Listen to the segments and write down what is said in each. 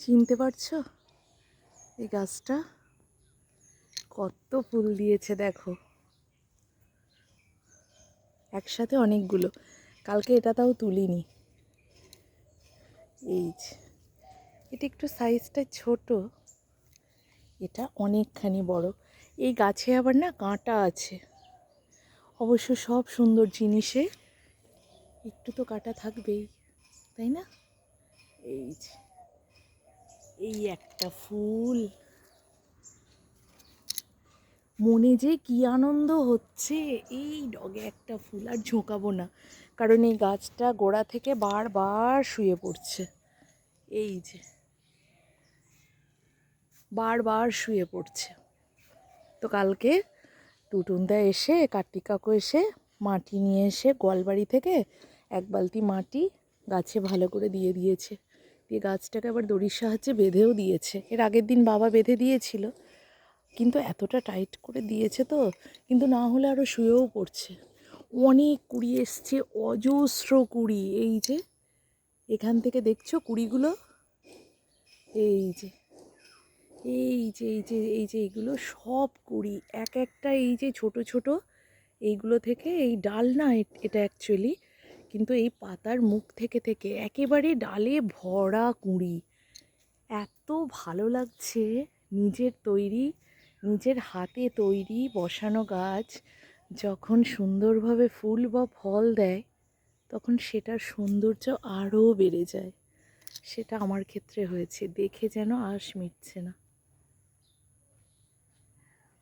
চিনতে পারছো এই গাছটা? কত ফুল দিয়েছে দেখো, একসাথে অনেকগুলো। কালকে এটা তাও তুলিনি। এই যে এটা একটু সাইজটা ছোট, এটা অনেকখানি বড়। এই গাছে আবার না কাঁটা আছে। অবশ্য সব সুন্দর জিনিসে একটু তো কাঁটা থাকবেই, তাই না? এই যে এই একটা ফুল, মনে যে কি আনন্দ হচ্ছে। এই ডগে একটা ফুল আর ঝোঁকাবো না, কারণ এই গাছটা গোড়া থেকে বারবার শুয়ে পড়ছে। এই যে বারবার শুয়ে পড়ছে। তো কালকে টুটুনদা এসে, কার্তিক কাকু এসে মাটি নিয়ে এসে গোয়ালবাড়ি থেকে এক বালতি মাটি গাছে ভালো করে দিয়ে দিয়েছে। দিয়ে গাছটাকে আবার দড়ির সাহায্যে বেঁধেও দিয়েছে। এর আগের দিন বাবা বেঁধে দিয়েছিল, কিন্তু এতটা টাইট করে দিয়েছে তো, কিন্তু না হলে আরও শুয়েও পড়ছে। অনেক কুড়ি এসছে, অজস্র কুড়ি। এই যে এখান থেকে দেখছো কুড়িগুলো, এই যে এই যে এই যে এই যে এইগুলো সব কুড়ি, এক একটা এই যে ছোট ছোট এইগুলো থেকে, এই ডাল না এটা অ্যাকচুয়ালি, কিন্তু এই পাতার মুখ থেকে থেকে একেবারে ডালে ভরা কুঁড়ি। এত ভালো লাগছে, নিজের তৈরি, নিজের হাতে তৈরি বসানো গাছ যখন সুন্দরভাবে ফুল বা ফল দেয়, তখন সেটার সৌন্দর্য আরও বেড়ে যায়। সেটা আমার ক্ষেত্রে হয়েছে, দেখে যেন আঁশ মিটছে না।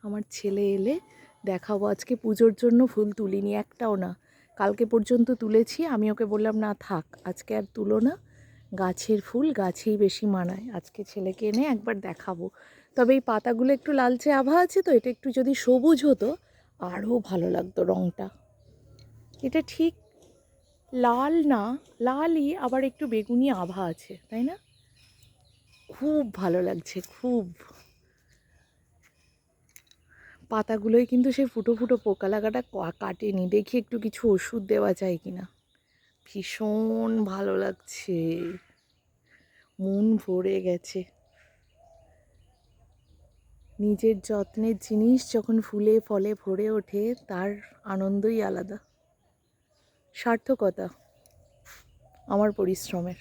আমার ছেলে এলে দেখাবো। আজকে পুজোর জন্য ফুল তুলিনি, একটাও না। কালকে পর্যন্ত তুলেছি, আমি ওকে বললাম না থাক, আজকে আর তুলো না, গাছের ফুল গাছেই বেশি মানায়। আজকে ছেলেকে এনে একবার দেখাবো। তবে এই পাতাগুলো একটু লালচে আভা আছে তো, এটা একটু যদি সবুজ হতো আরও ভালো লাগতো রঙটা। এটা ঠিক লাল না, লালই আবার একটু বেগুনি আভা আছে, তাই না? খুব ভালো লাগছে, খুব। পাতাগুলোয় কিন্তু সেই ফুটো ফুটো পোকা লাগাটা কাটেনি। দেখি একটু কিছু ওষুধ দেওয়া যায় কিনা। ভীষণ ভালো লাগছে, মন ভরে গেছে। নিজের যত্নের জিনিস যখন ফুলে ফলে ভরে ওঠে, তার আনন্দই আলাদা। সার্থকতা আমার পরিশ্রমের।